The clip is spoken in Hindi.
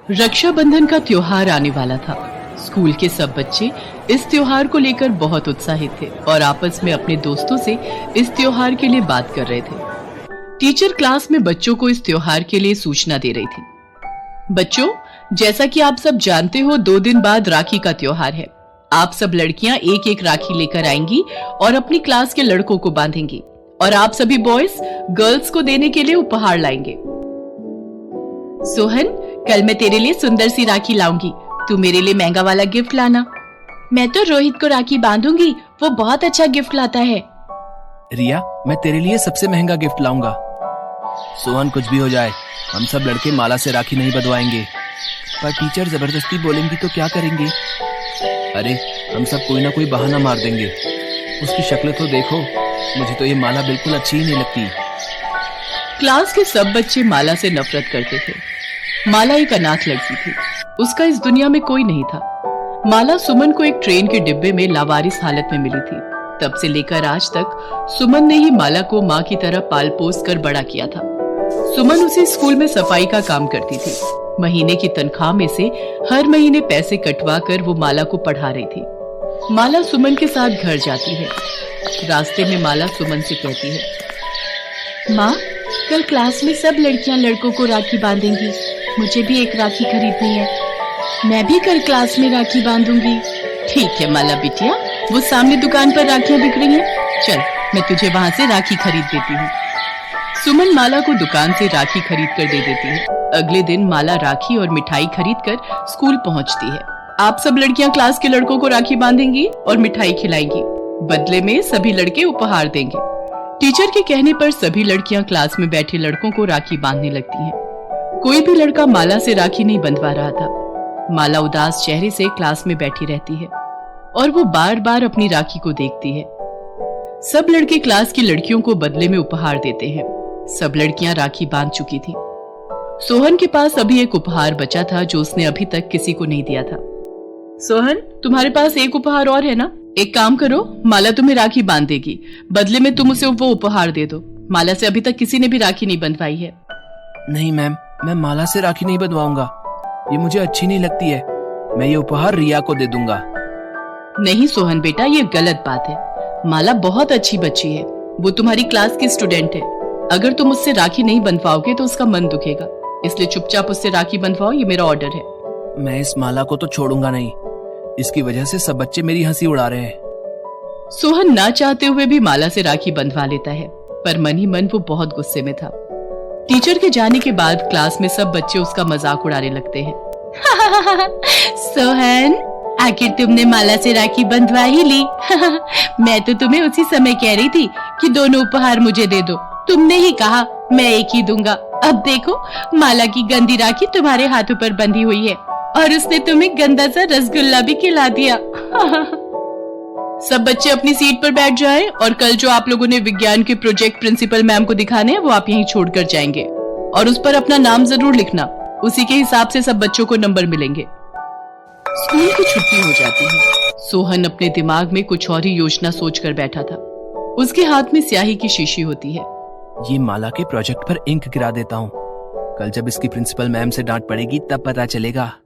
रक्षाबंधन का त्योहार आने वाला था। स्कूल के सब बच्चे इस त्योहार को लेकर बहुत उत्साहित थे और आपस में अपने दोस्तों से इस त्योहार के लिए बात कर रहे थे। टीचर क्लास में बच्चों को इस त्योहार के लिए सूचना दे रही थी। बच्चों, जैसा कि आप सब जानते हो, 2 दिन बाद राखी का त्योहार है। आप सब लड़कियां एक एक राखी लेकर आएंगी और अपनी क्लास के लड़कों को बांधेंगी और आप सभी बॉयज गर्ल्स को देने के लिए उपहार लाएंगे। सोहन, कल मैं तेरे लिए सुंदर सी राखी लाऊंगी, तू मेरे लिए महंगा वाला गिफ्ट लाना। मैं तो रोहित को राखी बांधूंगी, वो बहुत अच्छा गिफ्ट लाता है। रिया, मैं तेरे लिए सबसे महंगा गिफ्ट लाऊंगा। सोहन, कुछ भी हो जाए, हम सब लड़के माला से राखी नहीं बंधवाएंगे, पर टीचर जबरदस्ती बोलेंगी तो क्या करेंगे? अरे, हम सब कोई ना कोई बहाना मार देंगे। उसकी शक्ल तो देखो, मुझे तो ये माला बिल्कुल अच्छी ही नहीं लगती। क्लास के सब बच्चे माला से नफरत करते थे। माला एक अनाथ लड़की थी, उसका इस दुनिया में कोई नहीं था। माला सुमन को एक ट्रेन के डिब्बे में लावारिस हालत में मिली थी। तब से लेकर आज तक सुमन ने ही माला को माँ की तरह पाल पोस कर बड़ा किया था। सुमन उसी स्कूल में सफाई का काम करती थी। महीने की तनख्वाह में से हर महीने पैसे कटवा कर वो माला को पढ़ा रही थी। माला सुमन के साथ घर जाती है। रास्ते में माला सुमन से कहती है, माँ, कल क्लास में सब लड़कियां लड़कों को राखी बांधेंगी, मुझे भी एक राखी खरीदनी है। मैं भी कल क्लास में राखी बांधूंगी। ठीक है माला बिटिया, वो सामने दुकान पर राखियां बिक रही हैं, चल मैं तुझे वहां से राखी खरीद देती हूँ। सुमन माला को दुकान से राखी खरीद कर दे देती है। अगले दिन माला राखी और मिठाई खरीद कर स्कूल पहुँचती है। आप सब लड़कियां क्लास के लड़कों को राखी बांधेंगी और मिठाई खिलाएंगी, बदले में सभी लड़के उपहार देंगे। टीचर के कहने पर सभी लड़कियां क्लास में बैठे लड़कों को राखी बांधने लगती हैं। कोई भी लड़का माला से राखी नहीं बंधवा रहा था। माला उदास चेहरे से क्लास में बैठी रहती है और वो बार बार अपनी राखी को देखती है। सब लड़के क्लास की लड़कियों को बदले में उपहार देते हैं। सब लड़कियां राखी बांध चुकी थी। सोहन के पास अभी एक उपहार बचा था जो उसने अभी तक किसी को नहीं दिया था। सोहन, तुम्हारे पास एक उपहार और है ना? एक काम करो, माला तुम्हें राखी बांध देगी, बदले में तुम उसे वो उपहार दे दो। माला से अभी तक किसी ने भी राखी नहीं बंधवाई है। नहीं मैम, मैं माला से राखी नहीं बंधवाऊंगा, ये मुझे अच्छी नहीं लगती है। मैं ये उपहार रिया को दे दूंगा। नहीं सोहन बेटा, ये गलत बात है। माला बहुत अच्छी बच्ची है, वो तुम्हारी क्लास की स्टूडेंट है। अगर तुम उससे राखी नहीं बंधवाओगे तो उसका मन दुखेगा, इसलिए चुपचाप उससे राखी बंधवाओ, ये मेरा ऑर्डर है। मैं इस माला को तो छोड़ूंगा नहीं, इसकी वजह से सब बच्चे मेरी हंसी उड़ा रहे हैं। सोहन ना चाहते हुए भी माला से राखी बंधवा लेता है, पर मन ही मन वो बहुत गुस्से में था। टीचर के जाने के बाद क्लास में सब बच्चे उसका मजाक उड़ाने लगते हैं। सोहन, आखिर तुमने माला से राखी बंधवा ही ली। मैं तो तुम्हें उसी समय कह रही थी कि दोनों उपहार मुझे दे दो, तुमने ही कहा मैं एक ही दूंगा। अब देखो, माला की गंदी राखी तुम्हारे हाथों पर बंधी हुई है और उसने तुम्हें गंदा सा रसगुल्ला भी खिला दिया। सब बच्चे अपनी सीट पर बैठ जाएं और कल जो आप लोगों ने विज्ञान के प्रोजेक्ट प्रिंसिपल मैम को दिखाने हैं वो आप यहीं छोड़कर जाएंगे और उस पर अपना नाम जरूर लिखना, उसी के हिसाब से सब बच्चों को नंबर मिलेंगे। स्कूल की छुट्टी हो जाती है। सोहन अपने दिमाग में कुछ और ही योजना सोचकर बैठा था। उसके हाथ में स्याही की शीशी होती है। ये माला के प्रोजेक्ट पर इंक गिरा देता हूँ, कल जब इसकी प्रिंसिपल मैम से डांट पड़ेगी तब पता चलेगा।